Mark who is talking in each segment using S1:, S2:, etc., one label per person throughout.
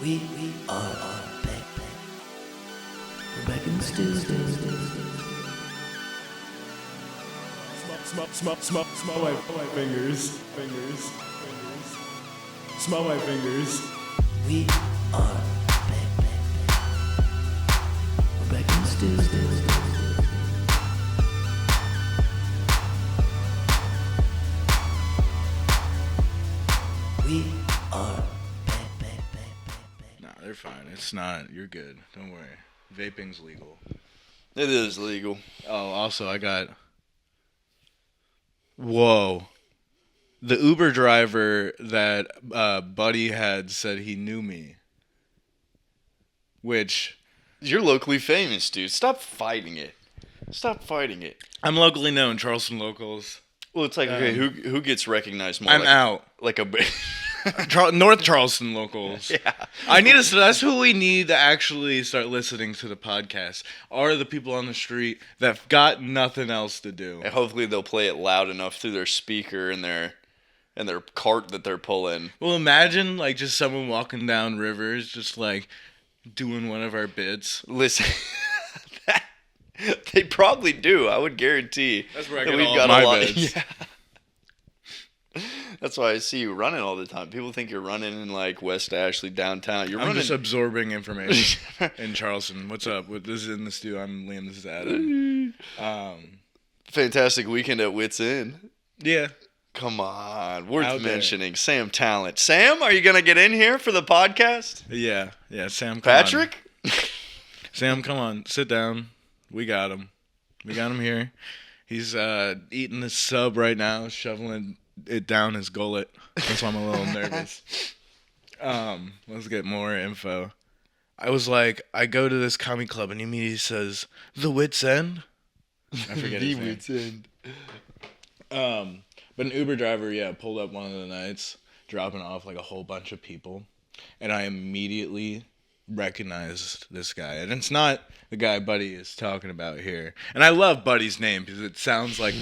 S1: We are back. We're back in the stew.
S2: Smell my fingers. Smell my fingers.
S1: We are back. We're back in the stew. We are back.
S2: Nah, they're fine. It's not. You're good. Don't worry. Vaping's legal.
S3: It is legal.
S2: Oh, also, I got... Whoa. The Uber driver that Buddy had said he knew me. Which...
S3: You're locally famous, dude. Stop fighting it.
S2: I'm locally known. Charleston locals.
S3: Well, it's like, okay, who gets recognized more?
S2: I'm out.
S3: Like a...
S2: North Charleston locals.
S3: Yeah.
S2: I need to. That's who we need to actually start listening to the podcast. Are the people on the street that've got nothing else to do.
S3: And hopefully they'll play it loud enough through their speaker and their cart that they're pulling.
S2: Well, imagine like just someone walking down Rivers, just like doing one of our bits.
S3: Listen, they probably do. I would guarantee.
S2: That's where I
S3: that
S2: get all my bits.
S3: Yeah. That's why I see you running all the time. People think you're running in like West Ashley downtown.
S2: I'm
S3: running.
S2: just absorbing information in Charleston. What's up? This is In the Stew. I'm Liam. This is Adam.
S3: Fantastic weekend at Wits End.
S2: Yeah.
S3: Come on, worth
S2: Out there.
S3: mentioning. Sam Talent. Sam, are you gonna get in here for the podcast?
S2: Yeah. Sam. Come
S3: Patrick.
S2: on. Sam, come on. Sit down. We got him. here. He's eating the sub right now, shoveling it down his gullet. That's why I'm a little nervous. Let's get more info. I was like, I go to this comedy club and he immediately says, "The Wits End?" I forget his name.
S3: Wits End.
S2: But an Uber driver, pulled up one of the nights, dropping off like a whole bunch of people. And I immediately recognized this guy. And it's not the guy Buddy is talking about here. And I love Buddy's name because it sounds like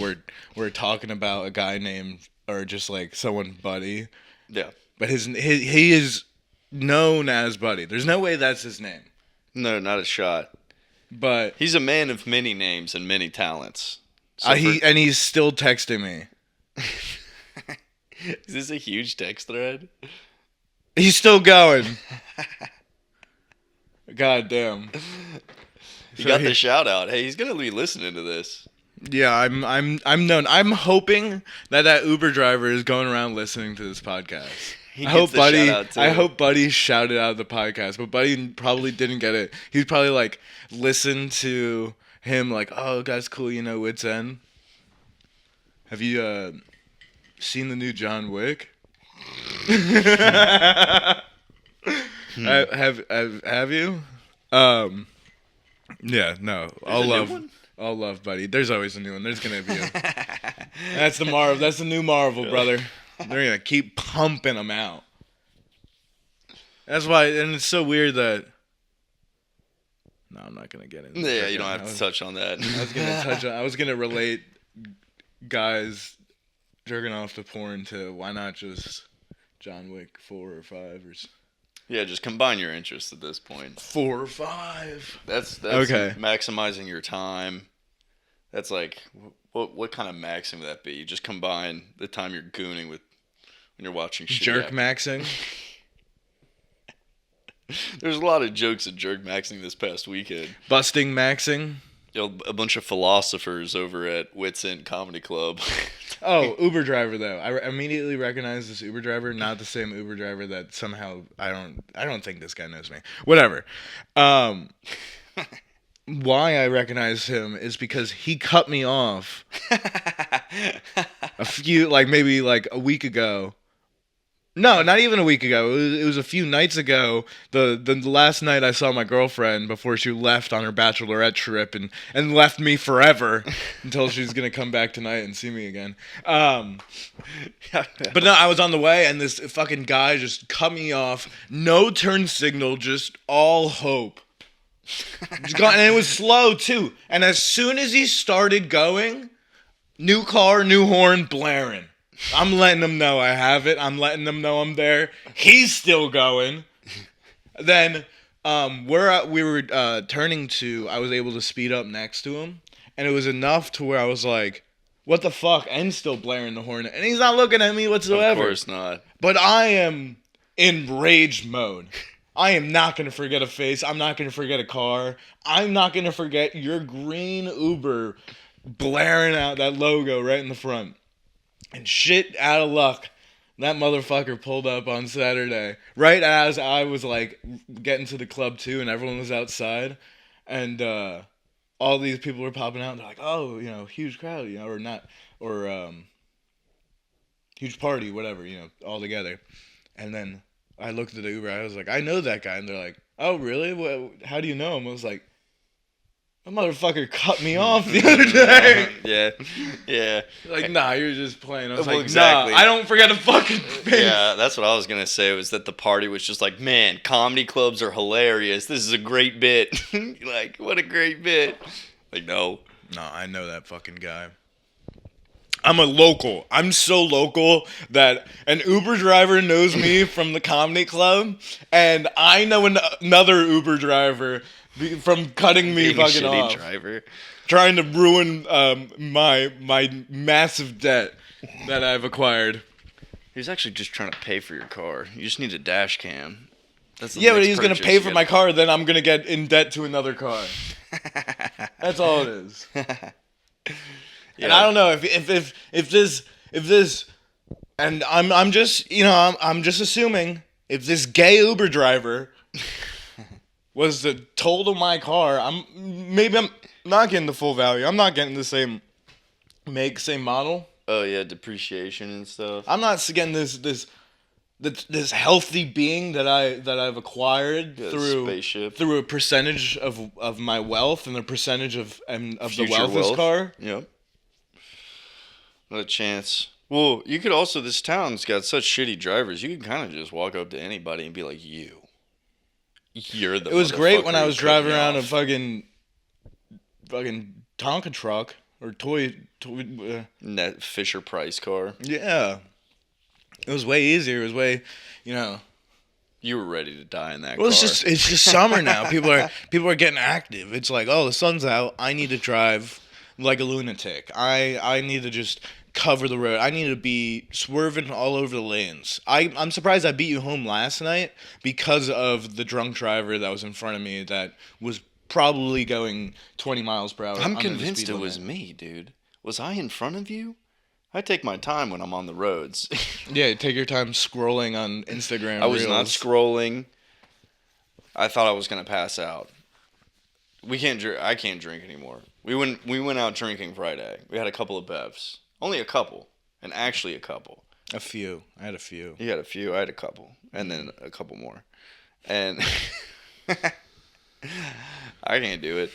S2: we're talking about a guy named, or just like someone Buddy.
S3: Yeah.
S2: But he is known as Buddy. There's no way that's his name.
S3: No, not a shot.
S2: But
S3: He's a man of many names and many talents. So
S2: he's still texting me.
S3: Is this a huge text thread?
S2: He's still going. God damn.
S3: You got the shout out. Hey, he's gonna be listening to this.
S2: Yeah, I'm known. I'm hoping that Uber driver is going around listening to this podcast. I hope Buddy shouted out the podcast, but Buddy probably didn't get it. He's probably like listened to him like, "Oh, that's cool, Wits End." Have you seen the new John Wick? Have you? Yeah, no. I'll love Buddy. There's always a new one. There's gonna be That's the Marvel. That's the new Marvel, brother. They're gonna keep pumping them out. That's why, and it's so weird that. No, I'm not gonna get into.
S3: Yeah, you don't have to touch on that.
S2: I was gonna relate guys jerking off to porn to why not just John Wick 4 or 5 or.
S3: Yeah, just combine your interests at this point.
S2: 4 or 5.
S3: That's
S2: okay.
S3: Maximizing your time. That's like, what kind of maxing would that be? You just combine the time you're gooning with when you're watching shit.
S2: Jerk maxing.
S3: There's a lot of jokes at jerk maxing this past weekend.
S2: Busting maxing.
S3: A bunch of philosophers over at Wits End Comedy Club.
S2: Oh, Uber driver though. I immediately recognize this Uber driver, not the same Uber driver that somehow I don't think this guy knows me. Whatever. Why I recognize him is because he cut me off maybe a week ago. No, not even a week ago. It was a few nights ago. The last night I saw my girlfriend before she left on her bachelorette trip and left me forever until she's gonna come back tonight and see me again. But no, I was on the way and this fucking guy just cut me off. No turn signal, just all hope. And it was slow too. And as soon as he started going, new car, new horn blaring. I'm letting them know I have it. I'm letting them know I'm there. He's still going. Then we were turning to, I was able to speed up next to him, and it was enough to where I was like, "What the fuck?" And still blaring the horn, and he's not looking at me whatsoever.
S3: Of course not.
S2: But I am in rage mode. I am not gonna forget a face. I'm not gonna forget a car. I'm not gonna forget your green Uber blaring out that logo right in the front. And shit out of luck, that motherfucker pulled up on Saturday, right as I was like getting to the club too, and everyone was outside, and all these people were popping out. And they're like, "Oh, huge crowd, or not, or huge party, whatever, all together." And then I looked at the Uber. I was like, "I know that guy," and they're like, "Oh, really? How do you know him?" I was like, "That motherfucker cut me off the other day."
S3: Yeah.
S2: Like, nah, you're just playing. I was
S3: Well,
S2: like,
S3: exactly.
S2: nah, I don't forget a fucking face.
S3: Yeah, that's what I was gonna say. Was that the party was just like, man, comedy clubs are hilarious. This is a great bit. Like, what a great bit. Like, no.
S2: No, I know that fucking guy. I'm a local. I'm so local that an Uber driver knows me from the comedy club, and I know another Uber driver from cutting me
S3: Being a
S2: fucking
S3: shitty
S2: off,
S3: driver.
S2: trying to ruin my massive debt that I've acquired.
S3: He was actually just trying to pay for your car. You just need a dash cam. That's the
S2: Yeah, but
S3: next
S2: he's gonna
S3: purchase
S2: pay
S3: you
S2: for
S3: gotta-
S2: my car, then I'm gonna get in debt to another car. That's all it is. And I don't know if this, and I'm just I'm just assuming if this gay Uber driver was the total of my car, I'm not getting the full value. I'm not getting the same make, same model.
S3: Oh yeah, depreciation and stuff.
S2: I'm not getting this healthy being that I've acquired
S3: Yeah,
S2: through
S3: spaceship.
S2: through a percentage of my wealth and a percentage of the
S3: Future
S2: wealth of this
S3: wealth.
S2: car.
S3: Yep. Not a chance. Well, you could also, this town's got such shitty drivers, you can kind of just walk up to anybody and be like, you're the
S2: It was great when
S3: motherfucker
S2: I
S3: who
S2: was
S3: cut
S2: driving
S3: me
S2: around a
S3: off.
S2: fucking Tonka truck or toy
S3: In that Fisher Price car.
S2: yeah. It was way easier. It was way,
S3: You were ready to die in that
S2: Well,
S3: car.
S2: it's just summer now. People are getting active. It's like, oh, the sun's out. I need to drive like a lunatic. I need to just cover the road. I need to be swerving all over the lanes. I'm surprised I beat you home last night because of the drunk driver that was in front of me that was probably going 20 miles per hour.
S3: I'm
S2: under the
S3: convinced
S2: speed
S3: it was
S2: limit.
S3: me, dude. Was I in front of you? I take my time when I'm on the roads.
S2: Yeah, take your time scrolling on Instagram.
S3: I was not
S2: Reels.
S3: scrolling. I thought I was gonna pass out. We can't drink. I can't drink anymore. We went out drinking Friday. We had a couple of bevs. Only a couple, and actually a couple.
S2: A few. I had a few.
S3: You had a few. I had a couple, and then a couple more. And I can't do it.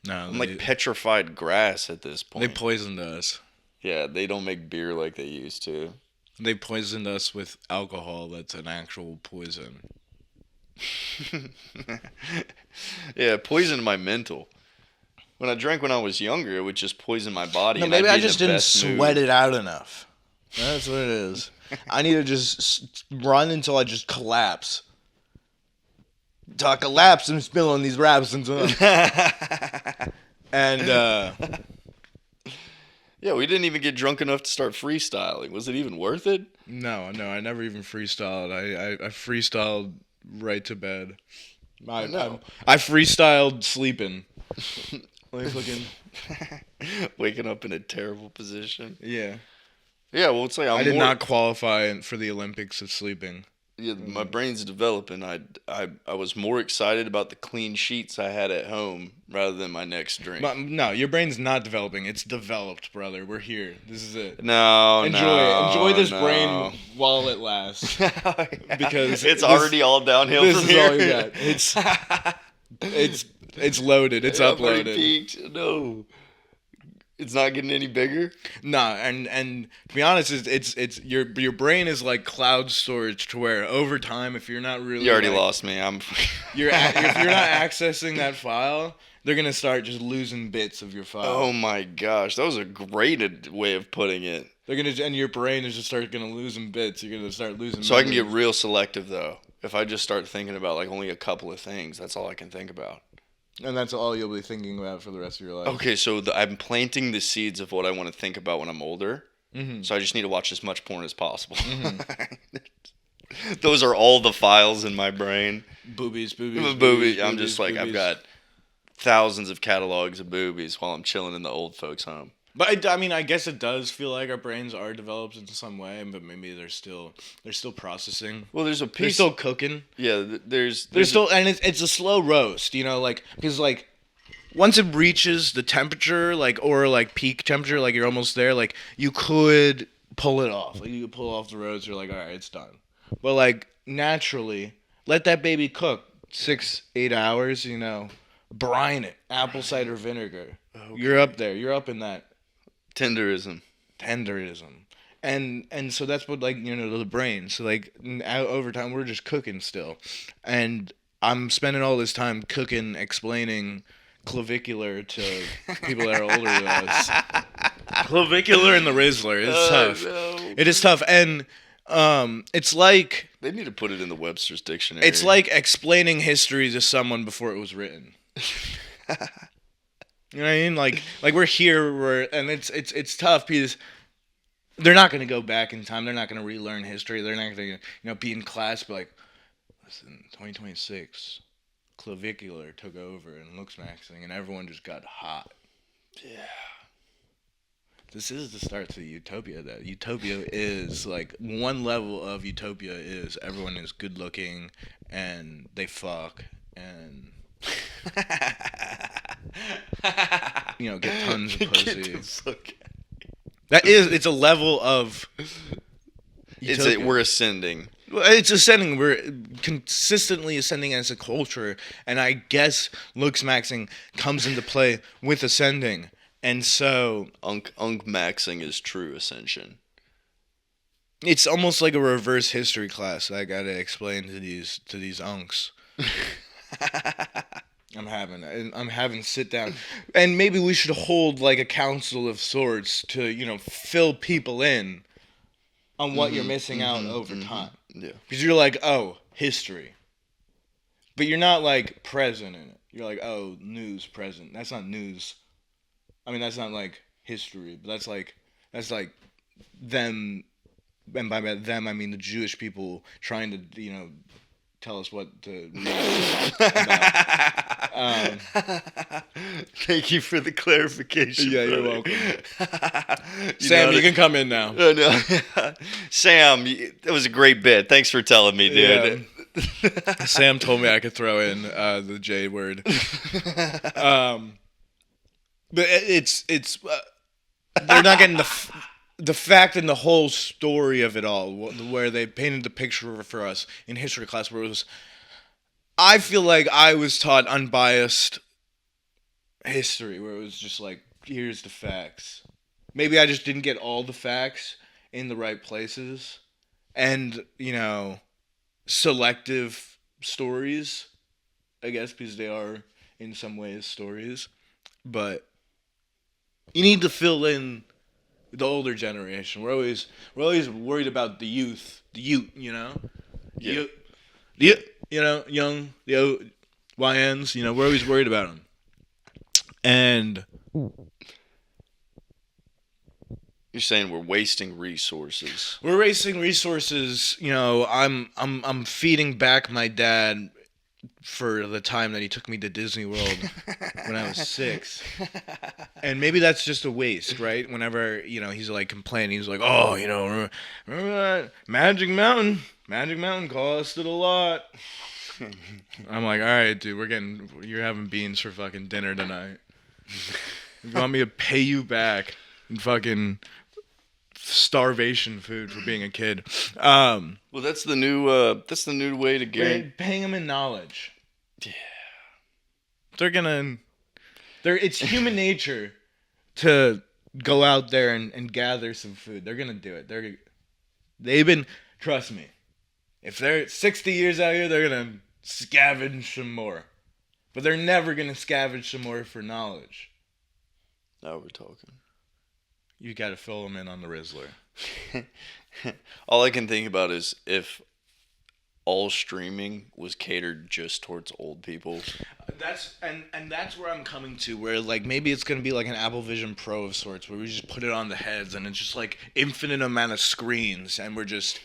S2: No,
S3: I'm like petrified grass at this point.
S2: they poisoned us.
S3: Yeah, they don't make beer like they used to.
S2: They poisoned us with alcohol that's an actual poison.
S3: Yeah, it poisoned my mental. When I drank when I was younger, it would just poison my body.
S2: No,
S3: and
S2: maybe
S3: I'd be
S2: I
S3: in
S2: just
S3: the
S2: didn't
S3: best mood.
S2: sweat it out enough. That's what it is. I need to just run until I just collapse. Till I collapse and spill on these raps and
S3: Yeah, we didn't even get drunk enough to start freestyling. Was it even worth it?
S2: no, I never even freestyled. I freestyled right to bed.
S3: know.
S2: I freestyled sleeping. Like fucking
S3: Waking up in a terrible position.
S2: yeah.
S3: Yeah, well, it's like
S2: I did not qualify for the Olympics of sleeping.
S3: Yeah, my brain's developing. I was more excited about the clean sheets I had at home rather than my next drink.
S2: But no, your brain's not developing. It's developed, brother. We're here. This is it.
S3: No,
S2: Enjoy this
S3: no.
S2: brain while it lasts. Because
S3: it's
S2: this-
S3: already all downhill
S2: This
S3: from
S2: is
S3: here.
S2: all you got. It's loaded. It's
S3: I've already
S2: uploaded.
S3: peaked. No, it's not getting any bigger.
S2: Nah, and to be honest, it's your brain is like cloud storage to where over time, if you're not really
S3: You already
S2: like,
S3: lost me. I'm.
S2: if you're not accessing that file, they're gonna start just losing bits of your file.
S3: Oh my gosh, that was a great way of putting it.
S2: They're gonna and your brain is just gonna losing bits. You're gonna start losing.
S3: So I can get
S2: memories.
S3: real selective though. if I just start thinking about like only a couple of things, that's all I can think about.
S2: And that's all you'll be thinking about for the rest of your life.
S3: Okay, so I'm planting the seeds of what I want to think about when I'm older.
S2: Mm-hmm.
S3: So I just need to watch as much porn as possible. Those are all the files in my brain.
S2: Boobies.
S3: I'm just like, I've got thousands of catalogs of boobies while I'm chilling in the old folks' home.
S2: But I mean, I guess it does feel like our brains are developed in some way, but maybe they're still processing.
S3: Well, there's a
S2: They're
S3: piece.
S2: still cooking.
S3: Yeah, there's
S2: They're still, and it's a slow roast, you know, like because like once it reaches the temperature, like or like peak temperature, like you're almost there, like you could pull it off. Like you could pull off the roast. You're like, all right, it's done. But like naturally, let that baby cook 6-8 hours. You know, brine it, apple cider vinegar. Okay. You're up there. You're up in that.
S3: tenderism.
S2: And so that's what, like, you know, the brain. So like over time we're just cooking still, and I'm spending all this time cooking, explaining clavicular to people that are older than us. Clavicular and the Rizzler is tough.
S3: No.
S2: It is tough, and it's like
S3: They need to put it in the Webster's dictionary.
S2: it's like explaining history to someone before it was written. You know what I mean? Like we're here, and it's tough because they're not going to go back in time. They're not going to relearn history. They're not going to, be in class, but like, listen, 2026, clavicular took over and looks maxing, and everyone just got hot.
S3: Yeah.
S2: This is the start to utopia, though. Utopia is like one level of utopia is everyone is good looking and they fuck and get tons of pussy. It's a level of utopia.
S3: We're ascending.
S2: It's ascending. We're consistently ascending as a culture, and I guess looks maxing comes into play with ascending. And so
S3: Unk maxing is true ascension.
S2: It's almost like a reverse history class I gotta explain to these unks. I'm having sit down, and maybe we should hold like a council of sorts to fill people in on what you're missing out over time.
S3: Yeah,
S2: because you're like, oh, history, but you're not like present in it. You're like, oh, news present. That's not news. I mean, that's not like history, but that's like them, and by them I mean the Jewish people trying to tell us what to read about.
S3: Thank you for the clarification.
S2: Yeah, you're
S3: brother.
S2: welcome. Sam, you can come in now.
S3: No. Sam, that was a great bit. Thanks for telling me, dude.
S2: Yeah. Sam told me I could throw in the J word. But it's they're not getting the fact and the whole story of it all, where they painted the picture for us in history class, where it was, I feel like I was taught unbiased history, where it was just like, here's the facts. Maybe I just didn't get all the facts in the right places, and selective stories, I guess, because they are in some ways stories, but you need to fill in the older generation. We're always worried about the youth,
S3: Yeah.
S2: young, the YNs. We're always worried about them, and
S3: You're saying we're wasting resources.
S2: we're wasting resources. I'm feeding back my dad for the time that he took me to Disney World when I was 6. And maybe that's just a waste, right? Whenever, he's like complaining, he's like, oh, remember that Magic Mountain? Magic Mountain costed a lot. I'm like, all right, dude, you're having beans for fucking dinner tonight. You want me to pay you back in fucking starvation food for being a kid?
S3: Well, that's the new way to guarantee.
S2: Paying them in knowledge. Yeah. It's human nature to go out there and gather some food. They're gonna do it. Trust me, if they're 60 years out here, they're gonna scavenge some more. But they're never gonna scavenge some more for knowledge.
S3: Now we're talking.
S2: You gotta fill them in on the Rizzler.
S3: All I can think about is if all streaming was catered just towards old people.
S2: That's where I'm coming to, where like maybe it's gonna be like an Apple Vision Pro of sorts, where we just put it on the heads and it's just like infinite amount of screens, and we're just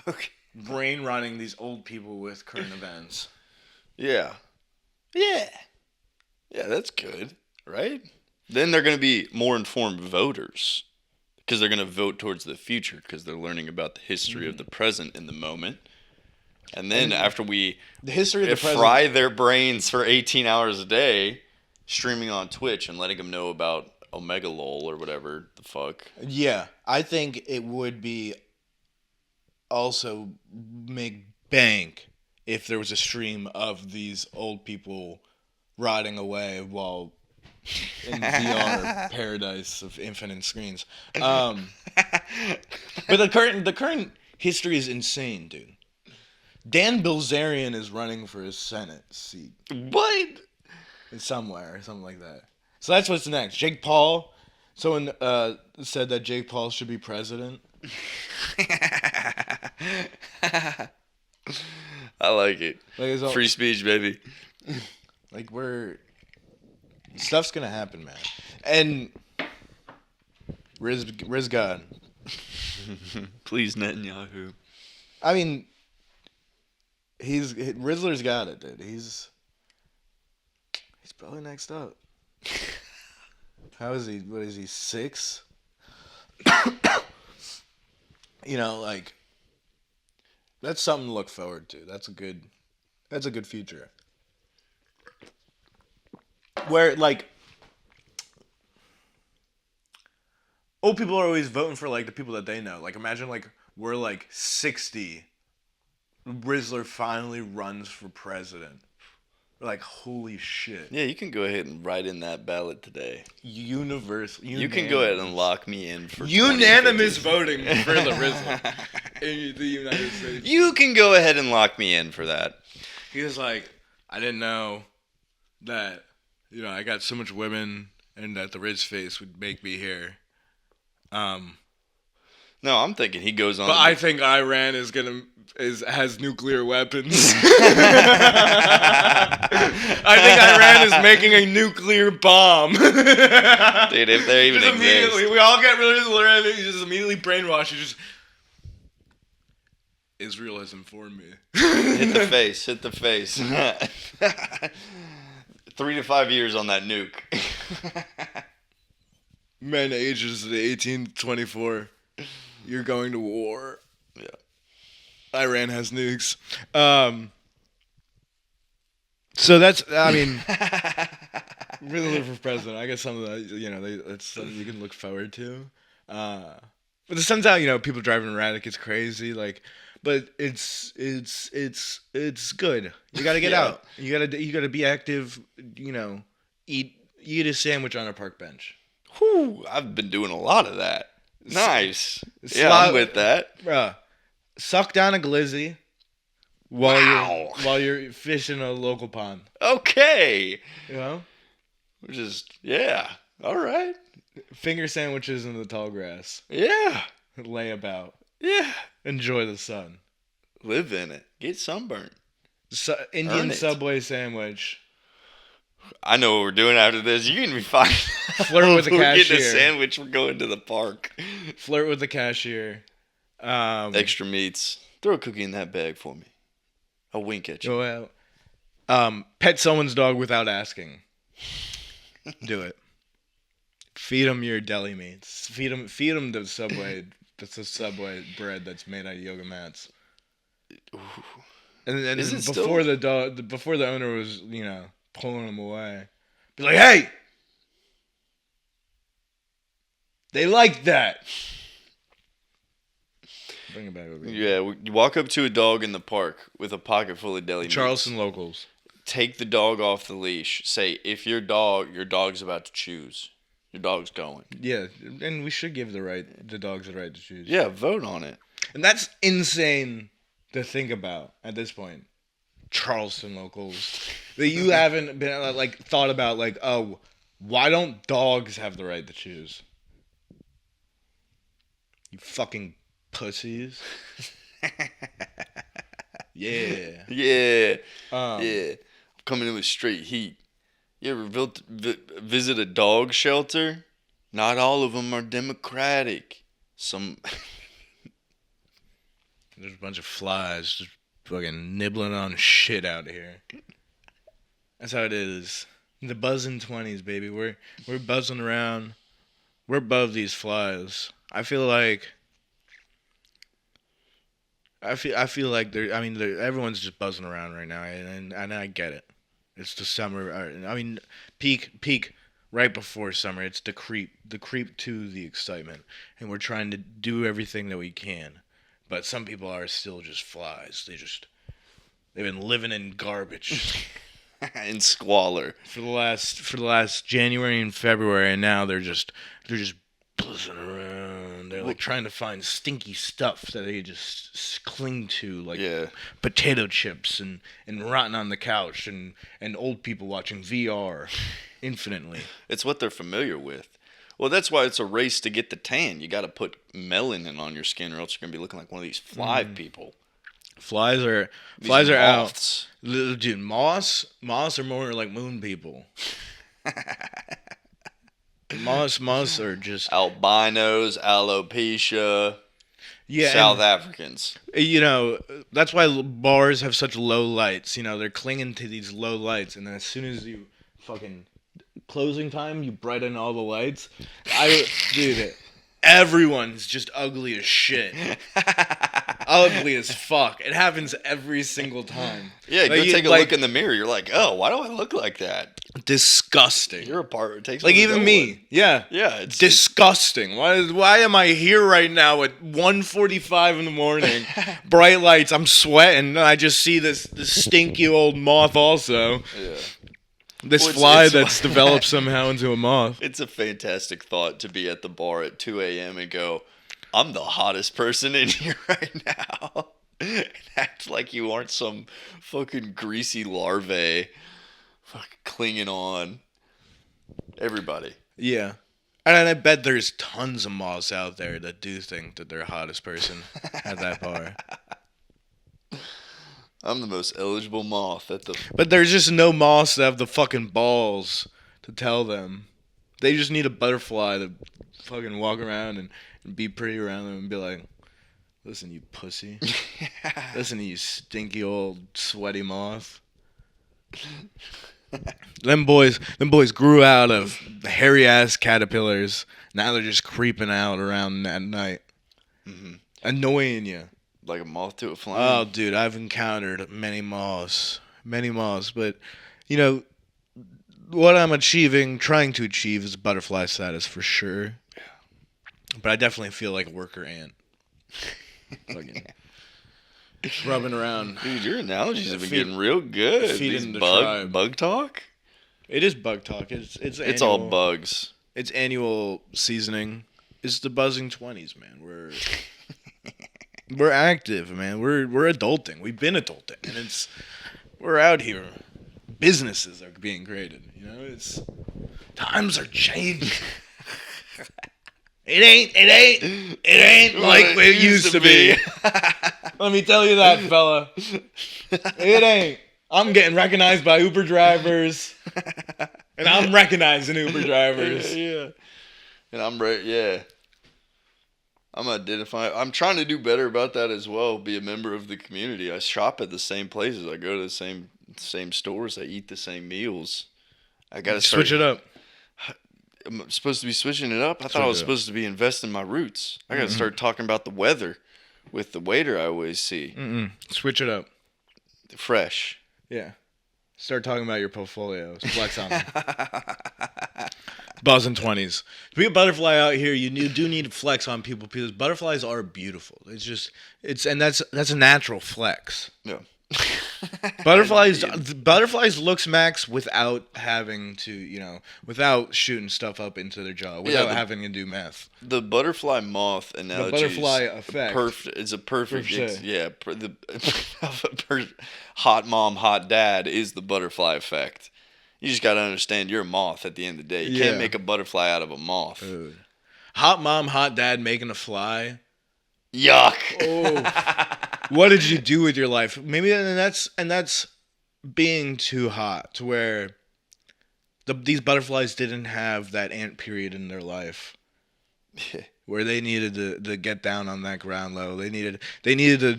S3: Okay.
S2: brain running these old people with current events.
S3: Yeah. Yeah. Yeah, that's good, right? Then they're going to be more informed voters because they're going to vote towards the future because they're learning about the history of the present in the moment. And then after we
S2: The history of the present.
S3: fry their brains for 18 hours a day, streaming on Twitch and letting them know about Omega Lol or whatever the fuck.
S2: Yeah, I think it would be also make bank if there was a stream of these old people rotting away while in VR paradise of infinite screens. But the current history is insane, dude. Dan Bilzerian is running for his Senate seat
S3: What?
S2: somewhere, something like that. So that's what's next. Jake Paul. Someone said that Jake Paul should be president.
S3: I like it.
S2: Like, it's all,
S3: Free speech, baby.
S2: like stuff's gonna happen, man. And Riz God.
S3: Please, Netanyahu.
S2: I mean, Rizzler's got it, dude. He's probably next up. How is he? What is he? 6? You know, like that's something to look forward to. That's a good future. Where like old people are always voting for like the people that they know. Like imagine like we're like 60. Rizzler finally runs for president. We're like, holy shit.
S3: Yeah, you can go ahead and write in that ballot today.
S2: You
S3: can go ahead and lock me in for
S2: unanimous
S3: 2050.
S2: voting for the Rizzler in the United States.
S3: You can go ahead and lock me in for that.
S2: He was like, I didn't know that, you know, I got so much women and that the Riz face would make me here.
S3: No, I'm thinking he goes on.
S2: But I think Iran has nuclear weapons. I think Iran is making a nuclear bomb.
S3: Dude, if they even
S2: Just immediately,
S3: exist.
S2: we all get rid of Iran. You just immediately brainwash. You just Israel has informed me.
S3: Hit the face. Hit the face. 3 to 5 years on that nuke.
S2: Men ages 18 to 24. You're going to war.
S3: Yeah.
S2: Iran has nukes. So that's, I mean, really live for president. I guess some of that, you know, that's something you can look forward to. But the sun's out, you know, people driving around, it gets crazy, like, but it's good. You gotta get
S3: Yeah.
S2: out. You gotta be active. You know, eat a sandwich on a park bench.
S3: Whew, I've been doing a lot of that. Nice. Yeah,
S2: Slot-
S3: I'm with that.
S2: Bruh, suck down a glizzy
S3: Wow.
S2: while you're fishing a local pond.
S3: Okay.
S2: You know,
S3: Yeah. All right.
S2: finger sandwiches in the tall grass.
S3: Yeah.
S2: Lay about.
S3: Yeah.
S2: Enjoy the sun.
S3: Live in it. Get sunburned. Earn
S2: Indian
S3: it.
S2: Subway sandwich.
S3: I know what we're doing after this. You're gonna be fine.
S2: Flirt with the
S3: We're getting a
S2: cashier.
S3: sandwich. We're going to the park.
S2: Flirt with the cashier.
S3: Extra meats. Throw a cookie in that bag for me. I'll wink at you.
S2: Go out. Pet someone's dog without asking. Do it. Feed them your deli meats. Feed them the Subway. That's the Subway bread that's made out of yoga mats. And
S3: Is it
S2: before before the owner was, you know, pulling them away, be like, hey, they like that. Bring it back over here.
S3: Yeah, you walk up to a dog in the park with a pocket full of deli meats.
S2: Charleston locals.
S3: Take the dog off the leash. Say, if your dog's about to choose. Your dog's going.
S2: Yeah, and we should give the dogs the right to choose.
S3: Yeah, vote on it.
S2: And that's insane to think about at this point. Charleston locals. That you haven't been like thought about like, oh, why don't dogs have the right to choose? You fucking pussies. Yeah.
S3: Yeah.
S2: Um,
S3: Yeah. Coming in with straight heat. You ever visit a dog shelter? Not all of them are democratic. Some.
S2: There's a bunch of flies just fucking nibbling on shit out here. That's how it is. The buzzing 20s, baby. We're buzzing around. We're above these flies. I feel like everyone's just buzzing around right now, and I get it. It's the summer. I mean, peak right before summer. It's the creep to the excitement, and we're trying to do everything that we can. But some people are still just flies. They've been living in garbage
S3: In squalor.
S2: for the last January and February, and now they're just buzzing around. They're like trying to find stinky stuff that they just cling to, like
S3: Yeah.
S2: potato chips and rotting on the couch and old people watching VR infinitely.
S3: It's what they're familiar with. Well, that's why it's a race to get the tan. You got to put melanin on your skin, or else you're gonna be looking like one of these fly people.
S2: Flies are
S3: These
S2: out.
S3: moths.
S2: Dude, moths are more like moon people. Moths are just
S3: Albinos, alopecia,
S2: yeah.
S3: South Africans.
S2: You know, that's why bars have such low lights. You know, they're clinging to these low lights, and then as soon as you fucking closing time, you brighten all the lights. Dude, everyone's just ugly as shit. Ugly as fuck. It happens every single time.
S3: Yeah, go
S2: Like,
S3: take a look in the mirror. You're like, oh, why do I look like that?
S2: Disgusting.
S3: You're a part. It takes
S2: Like
S3: one to
S2: even
S3: know
S2: me.
S3: one.
S2: Yeah.
S3: Yeah, it's
S2: Disgusting. Why am I here right now at 1:45 in the morning? Bright lights. I'm sweating. And I just see this stinky old moth also.
S3: Yeah.
S2: This
S3: Well,
S2: fly
S3: it's-
S2: that's developed somehow into a moth.
S3: It's a fantastic thought to be at the bar at 2 a.m. and go, I'm the hottest person in here right now. And act like you aren't some fucking greasy larvae fucking clinging on. Everybody.
S2: Yeah. And I bet there's tons of moths out there that do think that they're the hottest person at that bar.
S3: I'm the most eligible moth at the.
S2: But there's just no moths that have the fucking balls to tell them. They just need a butterfly to fucking walk around and be pretty around them and be like, listen, you pussy. Listen, you stinky old sweaty moth. Them boys grew out of hairy ass caterpillars. Now they're just creeping out around at night, annoying you.
S3: Like a moth to a flame.
S2: Oh, dude, I've encountered many moths, but you know what I'm trying to achieve is butterfly status for sure. But I definitely feel like a worker ant. Fucking rubbing around.
S3: Dude, your analogies have been
S2: Feed-
S3: getting real good.
S2: feeding
S3: These
S2: the tribe.
S3: bug talk?
S2: It is bug talk. It's
S3: All
S2: annual-
S3: bugs.
S2: It's annual seasoning. It's the buzzing 20s, man. We're active, man. We're adulting. We've been adulting, and we're out here. Businesses are being created. You know, times are changing. It ain't like it used to be. Let me tell you that, fella. It ain't. I'm getting recognized by Uber drivers, and I'm recognizing Uber drivers.
S3: Yeah. And I'm right. Yeah. I'm identifying. I'm trying to do better about that as well. Be a member of the community. I shop at the same places. I go to the same stores. I eat the same meals. I gotta
S2: Switch it up.
S3: I'm supposed to be switching it up. I thought I was
S2: Switch it up.
S3: supposed to be investing my roots. I gotta start talking about the weather with the waiter I always see.
S2: Switch it up.
S3: Fresh.
S2: Yeah. Start talking about your portfolios. Flex on them. Buzzing 20s. To be a butterfly out here, you do need to flex on people because butterflies are beautiful. That's a natural flex.
S3: Yeah.
S2: Butterflies looks max without having to, without shooting stuff up into their jaw, without having to do meth.
S3: The butterfly moth analogy.
S2: butterfly effect.
S3: It's a perfect.
S2: Per se.
S3: Hot mom, hot dad is the butterfly effect. You just got to understand you're a moth at the end of the day. You can't make a butterfly out of a moth.
S2: Dude. Hot mom, hot dad making a fly.
S3: Yuck.
S2: Oh. What did you do with your life? Maybe, and that's being too hot to where these butterflies didn't have that ant period in their life where they needed to get down on that ground level. They needed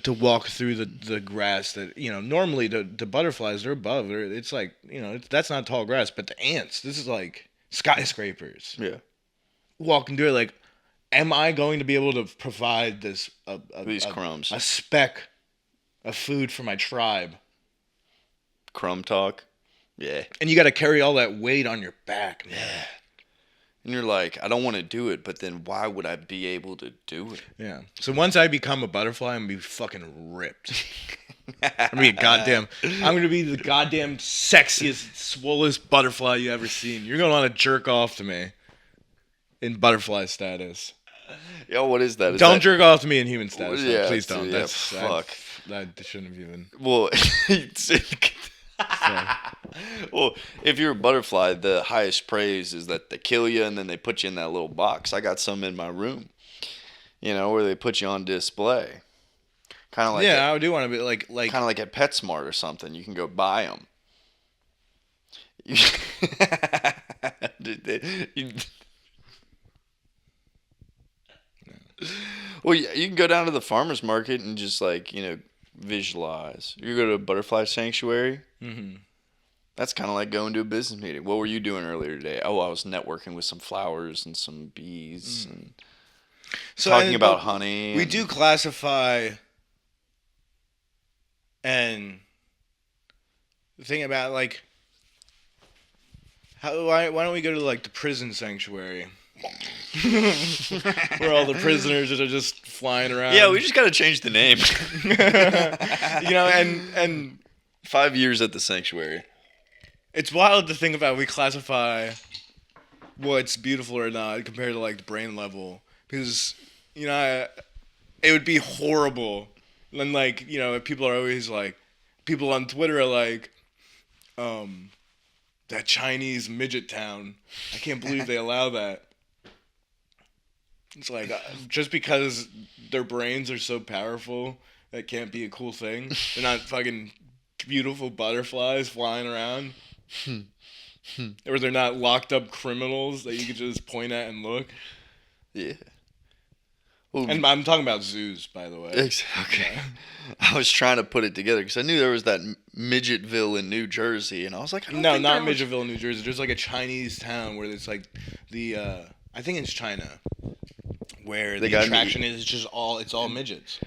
S2: to walk through the grass that, normally the butterflies, they're above. It's like, that's not tall grass, but the ants, this is like skyscrapers.
S3: Yeah.
S2: Walking through it, like, am I going to be able to provide
S3: These crumbs.
S2: a speck of food for my tribe?
S3: Crumb talk. Yeah.
S2: And you got to carry all that weight on your back, man.
S3: Yeah. And you're like, I don't want to do it, but then why would I be able to do it?
S2: Yeah. So once I become a butterfly, I'm gonna be fucking ripped. I'm gonna be the goddamn sexiest, swollest butterfly you ever seen. You're gonna want to jerk off to me in butterfly status.
S3: Yo, what is that? Is
S2: Don't
S3: that...
S2: jerk off to me in human status.
S3: Yeah,
S2: Yeah, please don't.
S3: yeah,
S2: That's
S3: fuck.
S2: That shouldn't have even.
S3: Well, well, if you're a butterfly, the highest praise is that they kill you and then they put you in that little box. I got some in my room, where they put you on display. Kind of like
S2: I do want to be like
S3: kind of like at PetSmart or something. You can go buy them. Well, you can go down to the farmer's market and just visualize. You go to a butterfly sanctuary.
S2: Mm-hmm.
S3: That's kind of like going to a business meeting. What were you doing earlier today? Oh, I was networking with some flowers and some bees and talking about honey.
S2: We do classify, and the thing about why don't we go to the prison sanctuary? Where all the prisoners are just flying around.
S3: Yeah, we just got to change the name.
S2: And
S3: 5 years at the sanctuary.
S2: It's wild to think about. We classify what's beautiful or not compared to the brain level, because it would be horrible. And people are always people on Twitter are that Chinese midget town. I can't believe they allow that. It's just because their brains are so powerful, that can't be a cool thing. They're not fucking beautiful butterflies flying around. Or they're not locked up criminals that you could just point at and look.
S3: Yeah. Well,
S2: And I'm talking about zoos, by the way.
S3: Okay. Yeah. I was trying to put it together because I knew there was that Midgetville in New Jersey, and I was like,
S2: no, not Midgetville, New Jersey. There's a Chinese town where it's I think it's China, where the attraction is just it's all midgets.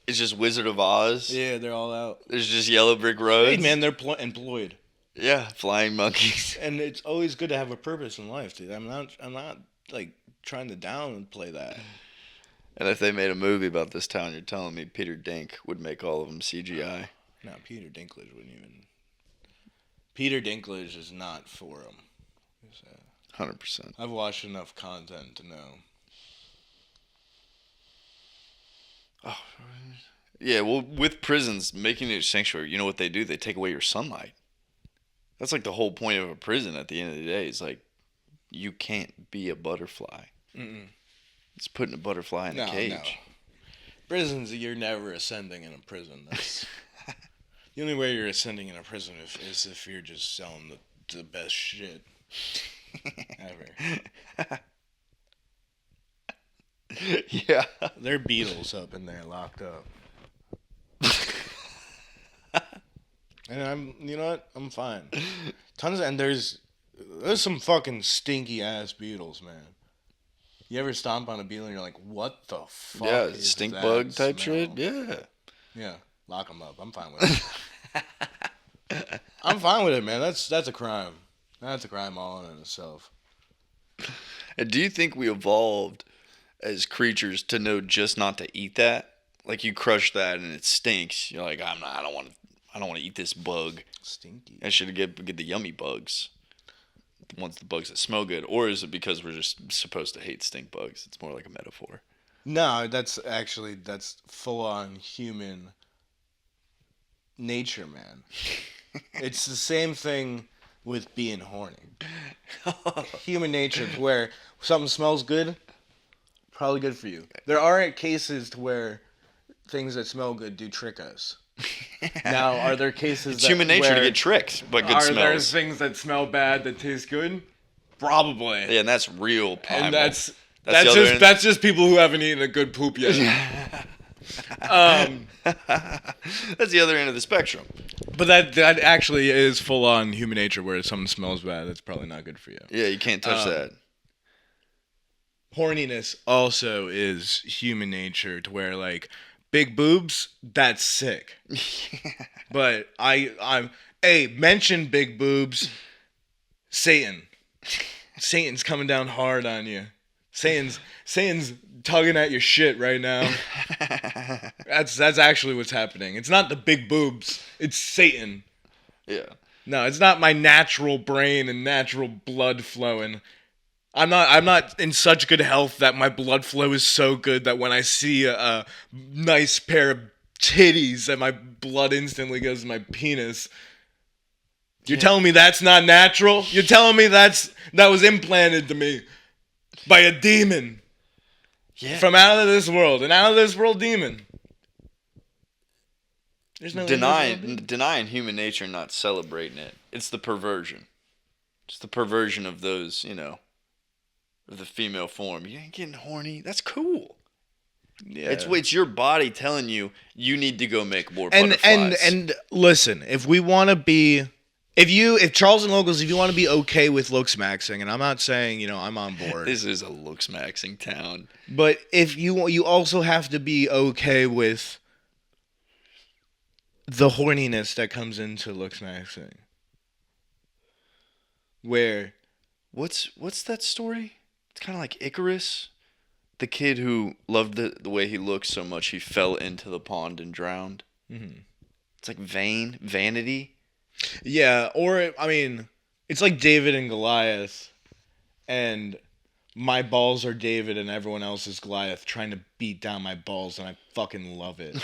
S3: It's just Wizard of Oz.
S2: Yeah, they're all out.
S3: There's just yellow brick roads.
S2: Hey man, they're employed.
S3: Yeah, flying monkeys.
S2: And it's always good to have a purpose in life, dude. I'm not trying to downplay that.
S3: And if they made a movie about this town, you're telling me Peter Dink would make all of them CGI?
S2: No, Peter Dinklage wouldn't even. Peter Dinklage is not for him.
S3: 100%.
S2: I've watched enough content to know.
S3: Oh, yeah. Well, with prisons making it a sanctuary, you know what they do? They take away your sunlight. That's the whole point of a prison. At the end of the day, it's you can't be a butterfly.
S2: Mm-mm.
S3: It's putting a butterfly in a cage. No.
S2: Prisons, you're never ascending in a prison. That's the only way you're ascending in a prison is if you're just selling the best shit ever.
S3: Yeah.
S2: There are beetles up in there locked up. And you know what? I'm fine. And there's some fucking stinky ass beetles, man. You ever stomp on a beetle and you're like, what the fuck?
S3: Yeah,
S2: is
S3: stink
S2: that
S3: bug type
S2: smell?
S3: shit. Yeah.
S2: Yeah, lock them up. I'm fine with it. I'm fine with it, man. That's a crime. That's a crime all in itself.
S3: And do you think we evolved as creatures to know just not to eat that? You crush that and it stinks. You're like, I don't want to eat this bug.
S2: Stinky.
S3: I should get the yummy bugs. The bugs that smell good. Or is it because we're just supposed to hate stink bugs? It's more like a metaphor.
S2: No, that's full on human nature, man. It's the same thing with being horny. Human nature, to where something smells good, probably good for you. There are cases to where things that smell good do trick us. Now, are there cases
S3: It's human nature to get tricked by good
S2: are there
S3: smells.
S2: things that smell bad that taste good? Probably.
S3: Yeah, and that's real primal.
S2: And that's
S3: the other
S2: just
S3: end.
S2: that's just people who haven't eaten a good poop yet.
S3: That's the other end of the spectrum.
S2: But that actually is full on human nature, where if something smells bad, that's probably not good for you.
S3: Yeah, you can't touch that.
S2: Horniness also is human nature, to where like big boobs, that's sick. But I'm mention big boobs, Satan's coming down hard on you. Satan's tugging at your shit right now. That's actually what's happening. It's not the big boobs. It's Satan.
S3: Yeah.
S2: No, it's not my natural brain and natural blood flowing. I'm not in such good health that my blood flow is so good that when I see a nice pair of titties that my blood instantly goes to my penis. You're telling me that's not natural? You're telling me that was implanted to me by a demon.
S3: Yeah.
S2: From out of this world, an out of this world demon. There's no
S3: denying human nature and not celebrating it. It's the perversion. It's the perversion of those, of the female form. You ain't getting horny. That's cool.
S2: Yeah.
S3: It's your body telling you need to go make more butterflies.
S2: And listen, if we want to be, if Charles and Locals, if you want to be okay with looks maxing, and I'm not saying I'm on board.
S3: This is a looks maxing town.
S2: But if you also have to be okay with the horniness that comes into looks maxing. Where
S3: what's that story? It's kind of like Icarus, the kid who loved the way he looked so much he fell into the pond and drowned.
S2: Mm-hmm.
S3: It's like vanity.
S2: Yeah, or it's like David and Goliath, and my balls are David and everyone else is Goliath trying to beat down my balls, and I fucking love it.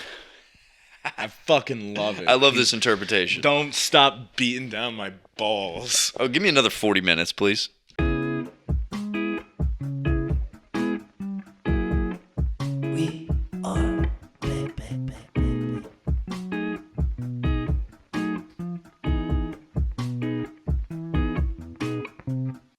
S2: I fucking love it.
S3: I love this interpretation.
S2: Don't stop beating down my balls.
S3: Oh, give me another 40 minutes, please.